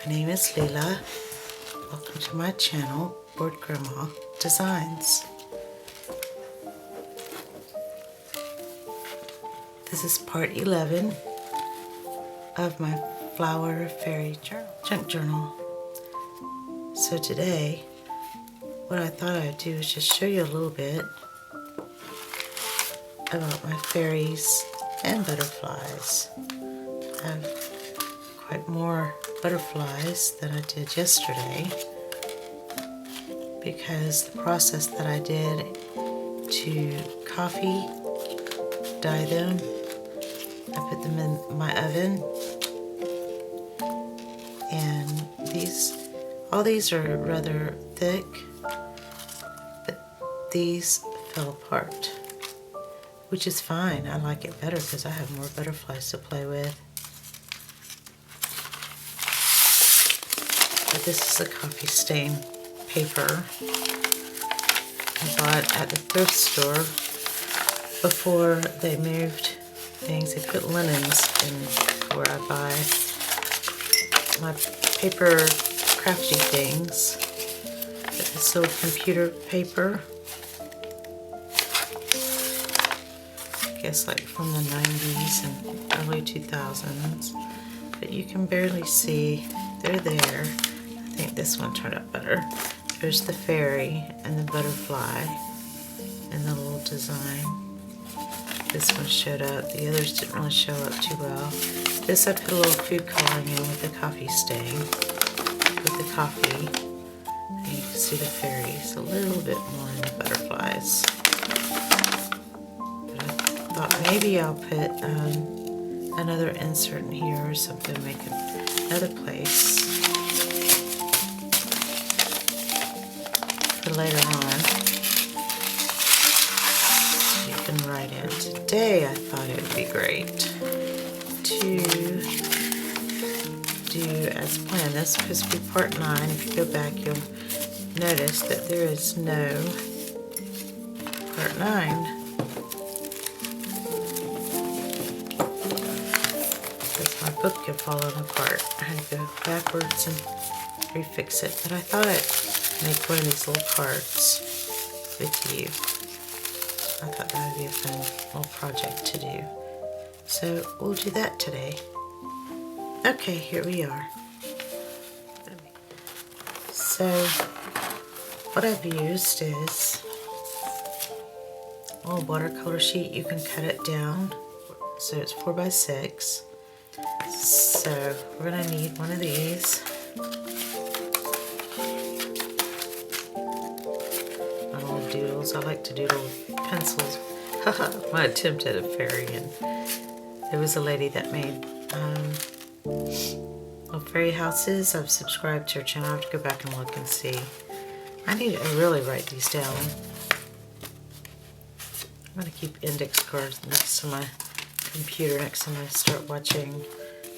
My name is Leila. Welcome to my channel, Board Grandma Designs. This is part 11 of my Flower Fairy junk journal. So today, what I thought I'd do is just show you a little bit about my fairies and butterflies. I have quite more butterflies than I did yesterday because the process that I did to coffee dye them, I put them in my oven, and all these are rather thick, but these fell apart, which is fine. I like it better because I have more butterflies to play with. But this is the coffee stain paper I bought at the thrift store before they moved things. They put linens in where I buy my paper crafty things. This little computer paper, I guess like from the 90s and early 2000s, but you can barely see. They're there. I think this one turned out better. There's the fairy and the butterfly and the little design. This one showed up. The others didn't really show up too well. This I put a little food coloring in with the coffee stain, with the coffee. And you can see the fairies a little bit more than the butterflies. But I thought maybe I'll put another insert in here or something, make another place for later on. You can write in. Today I thought it would be great to do as planned. This is supposed to be part 9. If you go back, you'll notice that there is no part 9. Because my book kept falling apart. I had to go backwards and refix it. But I thought I'd make one of these little cards with you. I thought that would be a fun little project to do. So we'll do that today. Okay, here we are. So what I've used is a little watercolor sheet. You can cut it down. So it's 4x6. So we're going to need one of these. My little doodles. I like to doodle with pencils. My attempt at a fairy, and there was a lady that made little fairy houses. I've subscribed to her channel. I have to go back and look and see. I need to really write these down. I'm going to keep index cards next to my computer next time I start watching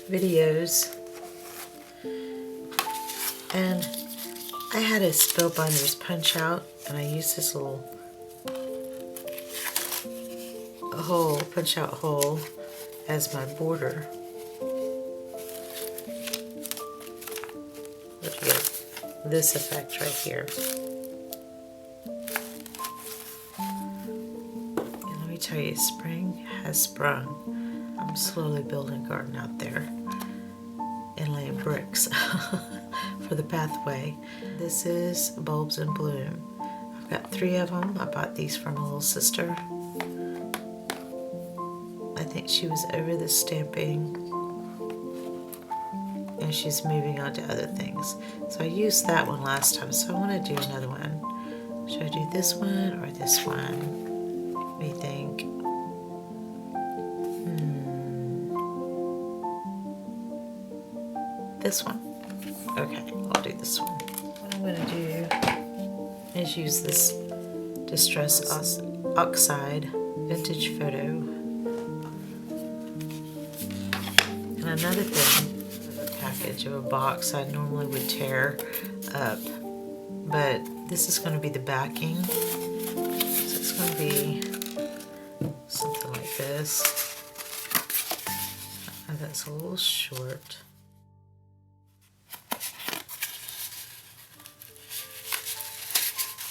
videos. And I had a Spellbinders punch out, and I used this little punch out hole as my border. But you get this effect right here. And let me tell you, spring has sprung. I'm slowly building a garden out there and laying bricks for the pathway. This is Bulbs in Bloom. I've got 3 of them. I bought these from a little sister. I think she was over the stamping and she's moving on to other things. So I used that one last time, so I want to do another one. Should I do this one or this one? What do you think? This one? Okay, I'll do this one. What I'm going to do is use this Distress Oxide Vintage Photo. And another thing, a package of a box I normally would tear up, but this is going to be the backing. So it's going to be something like this. Oh, that's a little short.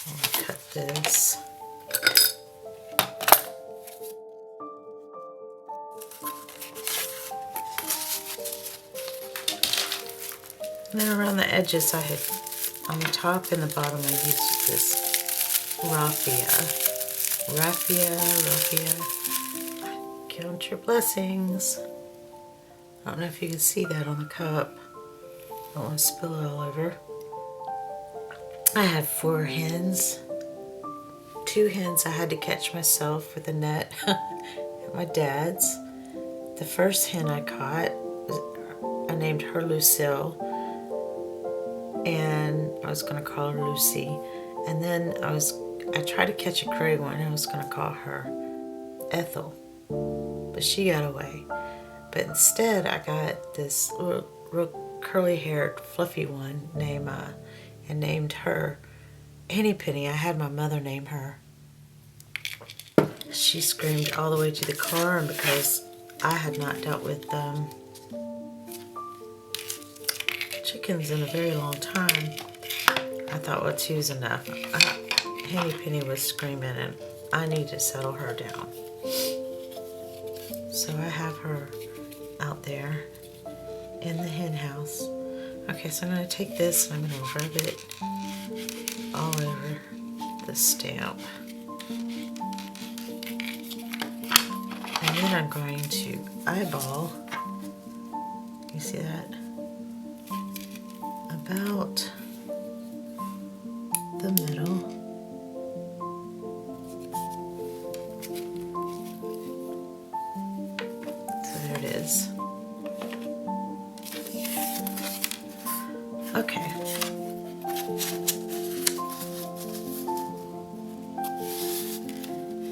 I'll cut this. And then around the edges, I had, on the top and the bottom, I used this raffia. Count your blessings. I don't know if you can see that on the cup. I don't want to spill it all over. I had 4 hens. 2 hens I had to catch myself with a net at my dad's. The first hen I caught, I named her Lucille, and I was going to call her Lucy. And then I tried to catch a gray one, and I was going to call her Ethel, but she got away. But instead, I got this real curly-haired, fluffy one and named her Henny Penny. I had my mother name her. She screamed all the way to the car, and because I had not dealt with chickens in a very long time, I thought, well, 2's enough. Henny Penny was screaming, and I need to settle her down. So I have her out there in the hen house. Okay, so I'm going to take this and I'm going to rub it all over the stamp. And then I'm going to eyeball, you see that, about the middle. So there it is. Okay.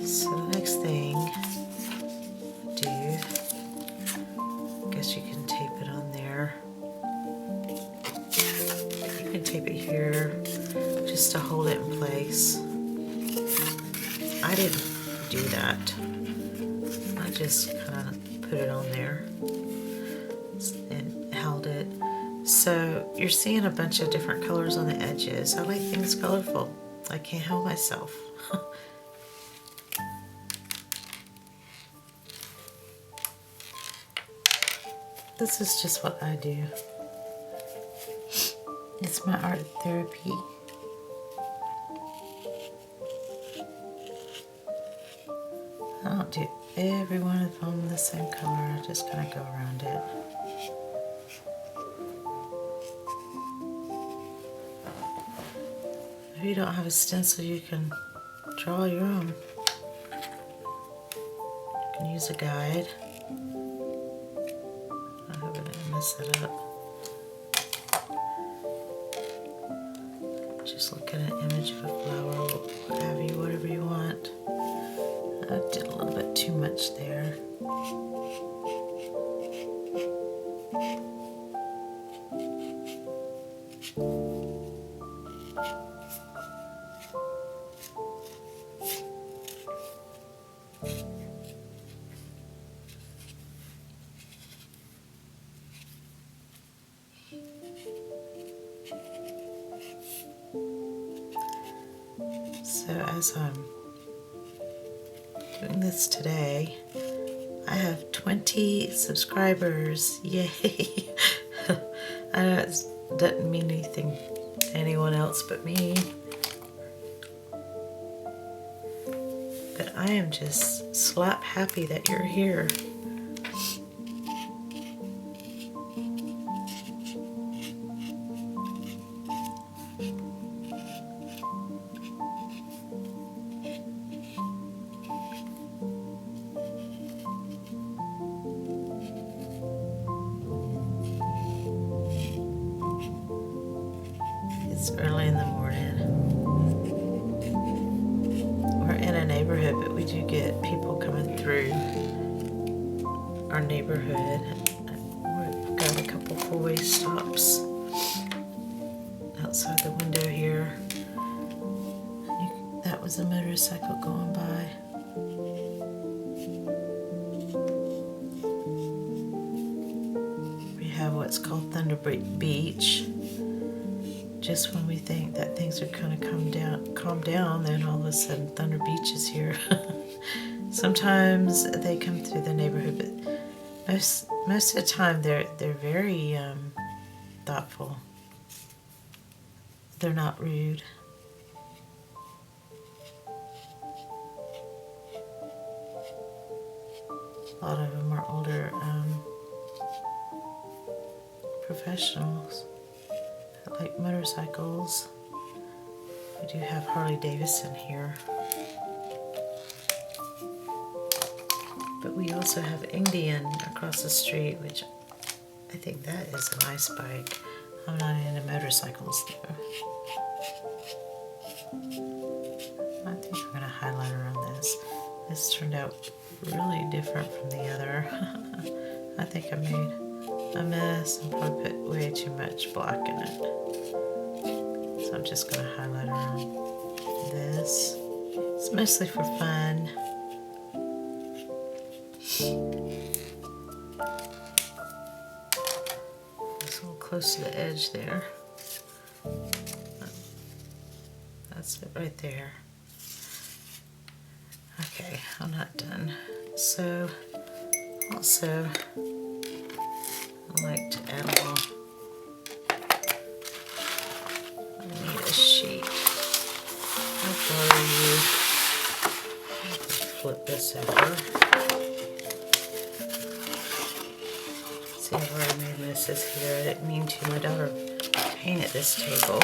So the next thing do, I guess you can tape it on there. You can tape it here just to hold it in place. I didn't do that. I just kind of put it on there and held it. So you're seeing a bunch of different colors on the edges. I like things colorful. I can't help myself. This is just what I do. It's my art therapy. I don't do every one of them the same color. I just kind of go around it. If you don't have a stencil, you can draw your own. You can use a guide. I hope I didn't mess it up. Just look at an image of a flower, what have you, whatever you want. I did a little bit too much there. So as I'm doing this today, I have 20 subscribers. Yay! I know it doesn't mean anything to anyone else but me, but I am just slap happy that you're here. It's early in the morning. We're in a neighborhood, but we do get people coming through our neighborhood. We've got a couple four-way stops outside the window here. That was a motorcycle going by. We have what's called Thunder Beach, just when we think that things are kind of calm down, then all of a sudden Thunder Beach is here. Sometimes they come through the neighborhood, but most of the time they're very thoughtful. They're not rude. A lot of them are older professionals that like motorcycles. We do have Harley Davidson here. But we also have Indian across the street, which I think that is a nice bike. I'm not into motorcycles though. I think I'm going to highlighter on this. This turned out really different from the other. I think I made a mess and probably put way too much black in it. So I'm just going to highlight around this. It's mostly for fun. It's a little close to the edge there. That's it right there. Okay, I'm not done. So, also, I like to add a little, I need a sheet. I'll borrow you. Flip this over. See, I've already made messes here. I didn't mean to. My daughter painted this table.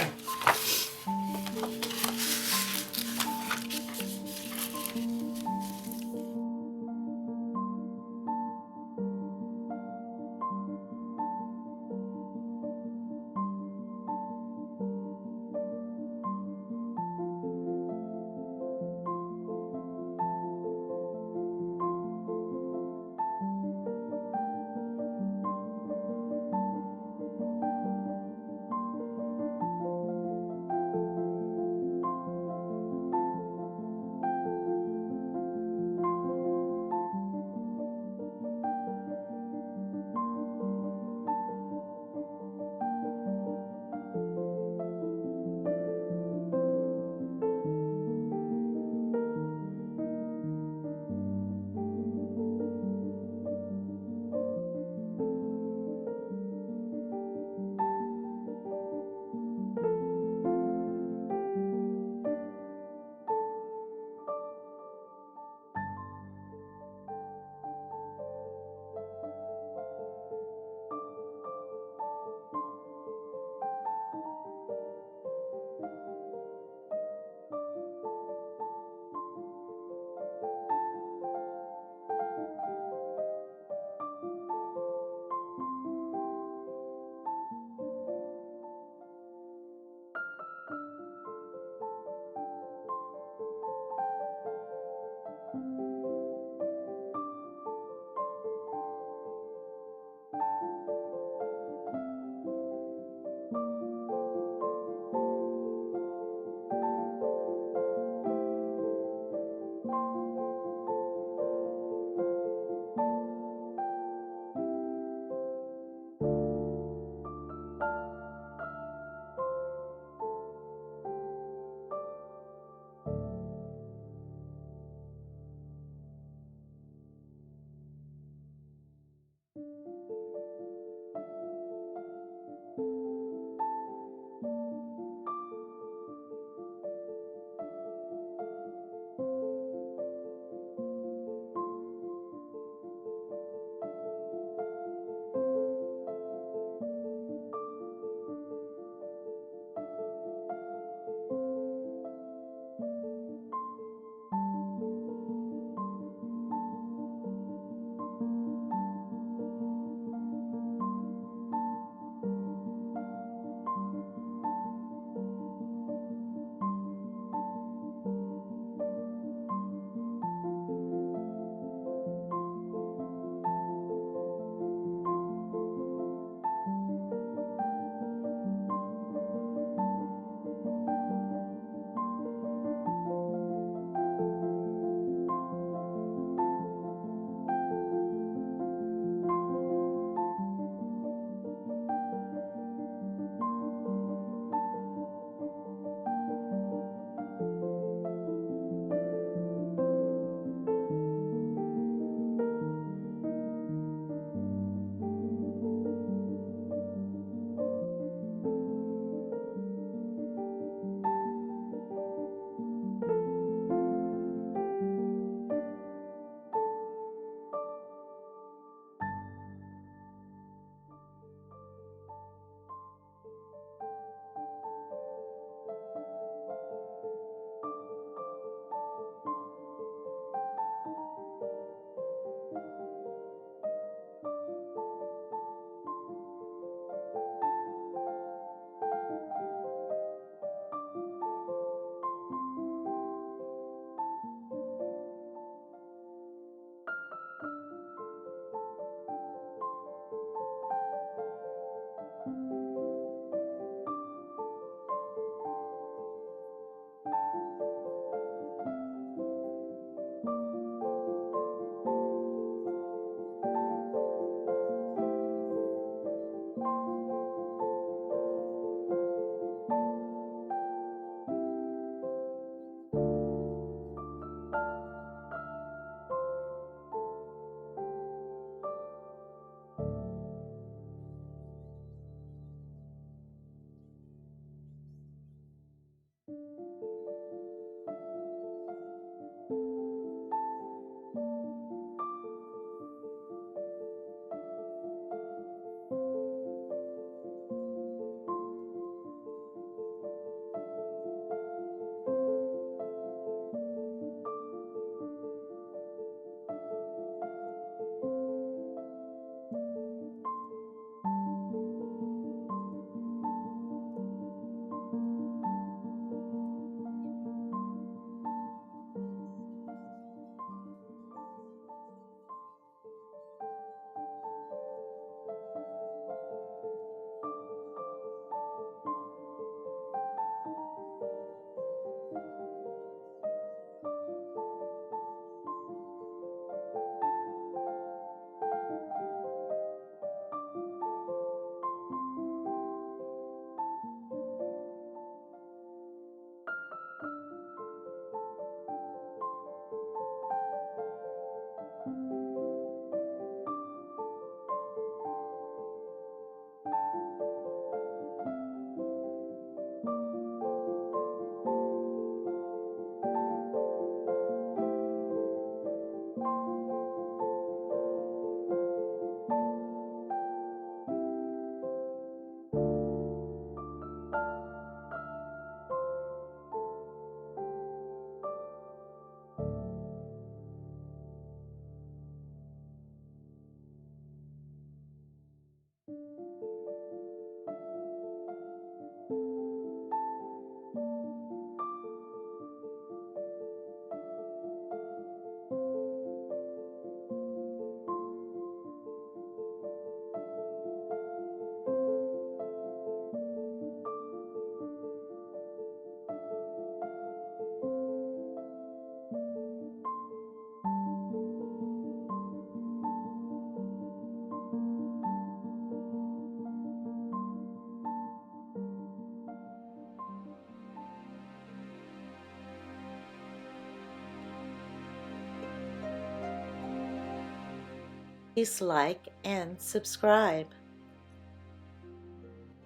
Please like and subscribe.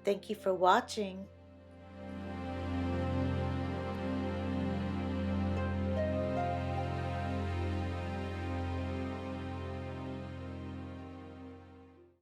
Thank you for watching.